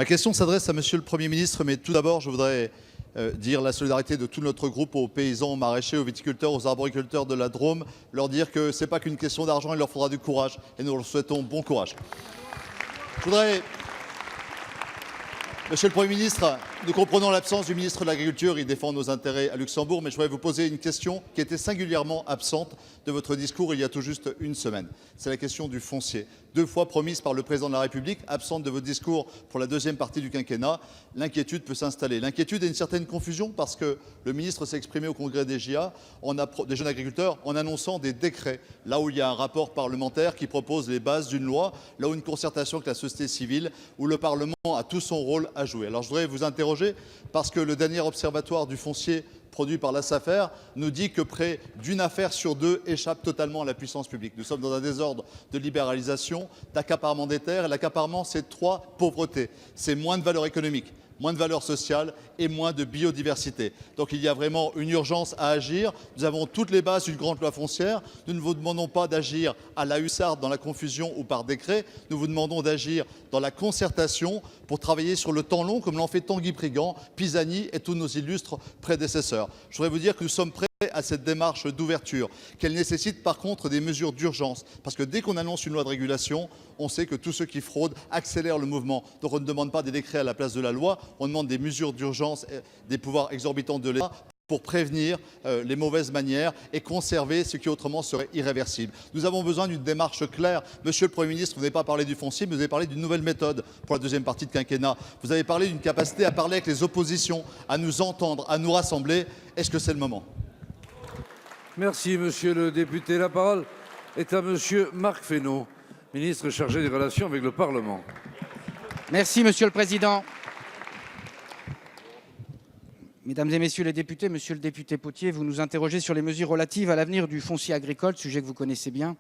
Ma question s'adresse à Monsieur le Premier ministre, mais tout d'abord, je voudrais dire la solidarité de tout notre groupe aux paysans, aux maraîchers, aux viticulteurs, aux arboriculteurs de la Drôme, leur dire que ce n'est pas qu'une question d'argent, il leur faudra du courage, et nous leur souhaitons bon courage. Je voudrais, Monsieur le Premier ministre, nous comprenons l'absence du ministre de l'Agriculture, il défend nos intérêts à Luxembourg, mais je voudrais vous poser une question qui était singulièrement absente de votre discours il y a tout juste une semaine. C'est la question du foncier. 2 fois promise par le Président de la République, absente de votre discours pour la deuxième partie du quinquennat, l'inquiétude peut s'installer. L'inquiétude et une certaine confusion parce que le ministre s'est exprimé au congrès des JA, des jeunes agriculteurs, en annonçant des décrets, là où il y a un rapport parlementaire qui propose les bases d'une loi, là où une concertation avec la société civile, où le Parlement a tout son rôle à jouer. Alors je voudrais vous interroger parce que le dernier observatoire du foncier produit par la SAFER nous dit que près d'une affaire sur 2 échappe totalement à la puissance publique. Nous sommes dans un désordre de libéralisation, d'accaparement des terres. Et l'accaparement, c'est 3 pauvretés. C'est moins de valeur économique, moins de valeur sociale et moins de biodiversité. Donc il y a vraiment une urgence à agir. Nous avons toutes les bases d'une grande loi foncière. Nous ne vous demandons pas d'agir à la hussarde dans la confusion ou par décret. Nous vous demandons d'agir dans la concertation pour travailler sur le temps long, comme l'ont fait Tanguy Prigan, Pisani et tous nos illustres prédécesseurs. Je voudrais vous dire que nous sommes prêts à cette démarche d'ouverture, qu'elle nécessite par contre des mesures d'urgence. Parce que dès qu'on annonce une loi de régulation, on sait que tous ceux qui fraudent accélèrent le mouvement. Donc on ne demande pas des décrets à la place de la loi, on demande des mesures d'urgence, des pouvoirs exorbitants de l'État pour prévenir les mauvaises manières et conserver ce qui autrement serait irréversible. Nous avons besoin d'une démarche claire. Monsieur le Premier ministre, vous n'avez pas parlé du foncier, mais vous avez parlé d'une nouvelle méthode pour la deuxième partie de quinquennat. Vous avez parlé d'une capacité à parler avec les oppositions, à nous entendre, à nous rassembler. Est-ce que c'est le moment ? Merci, monsieur le député. La parole est à monsieur Marc Fesneau, ministre chargé des relations avec le Parlement. Merci, monsieur le président. Mesdames et messieurs les députés, monsieur le député Potier, vous nous interrogez sur les mesures relatives à l'avenir du foncier agricole, sujet que vous connaissez bien.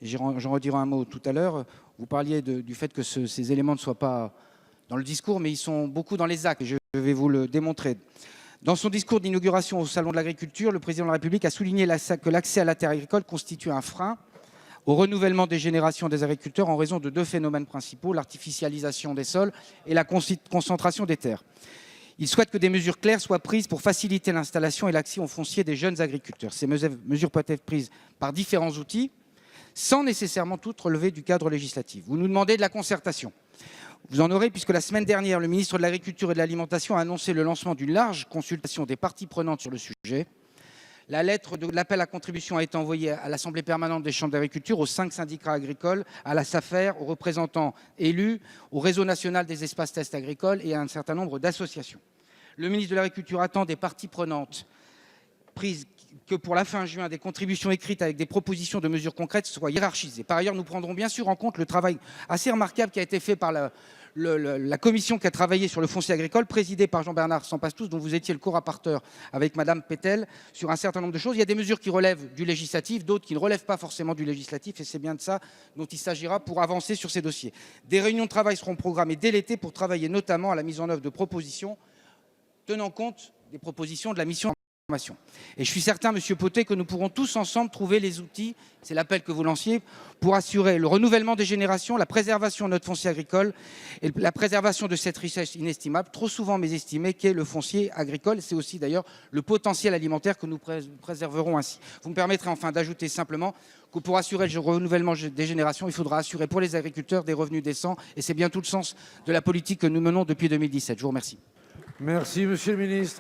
J'en redirai un mot tout à l'heure. Vous parliez du fait que ces éléments ne soient pas dans le discours, mais ils sont beaucoup dans les actes. Je vais vous le démontrer. Dans son discours d'inauguration au Salon de l'Agriculture, le président de la République a souligné que l'accès à la terre agricole constitue un frein au renouvellement des générations des agriculteurs en raison de 2 phénomènes principaux, l'artificialisation des sols et la concentration des terres. Il souhaite que des mesures claires soient prises pour faciliter l'installation et l'accès au foncier des jeunes agriculteurs. Ces mesures peuvent être prises par différents outils, sans nécessairement toutes relever du cadre législatif. Vous nous demandez de la concertation. Vous en aurez puisque la semaine dernière, le ministre de l'Agriculture et de l'Alimentation a annoncé le lancement d'une large consultation des parties prenantes sur le sujet. La lettre de l'appel à contribution a été envoyée à l'Assemblée permanente des chambres d'agriculture, aux 5 syndicats agricoles, à la SAFER, aux représentants élus, au réseau national des espaces tests agricoles et à un certain nombre d'associations. Le ministre de l'Agriculture attend des parties prenantes prises que pour la fin juin, des contributions écrites avec des propositions de mesures concrètes soient hiérarchisées. Par ailleurs, nous prendrons bien sûr en compte le travail assez remarquable qui a été fait par la commission qui a travaillé sur le foncier agricole, présidée par Jean-Bernard Sempastous, dont vous étiez le co-rapporteur avec Madame Pétel, sur un certain nombre de choses. Il y a des mesures qui relèvent du législatif, d'autres qui ne relèvent pas forcément du législatif, et c'est bien de ça dont il s'agira pour avancer sur ces dossiers. Des réunions de travail seront programmées dès l'été pour travailler notamment à la mise en œuvre de propositions tenant compte des propositions de la mission. Et je suis certain, monsieur Potet, que nous pourrons tous ensemble trouver les outils, c'est l'appel que vous lanciez, pour assurer le renouvellement des générations, la préservation de notre foncier agricole et la préservation de cette richesse inestimable, trop souvent mésestimée, qu'est le foncier agricole. C'est aussi d'ailleurs le potentiel alimentaire que nous préserverons ainsi. Vous me permettrez enfin d'ajouter simplement que pour assurer le renouvellement des générations, il faudra assurer pour les agriculteurs des revenus décents. Et c'est bien tout le sens de la politique que nous menons depuis 2017. Je vous remercie. Merci, monsieur le ministre.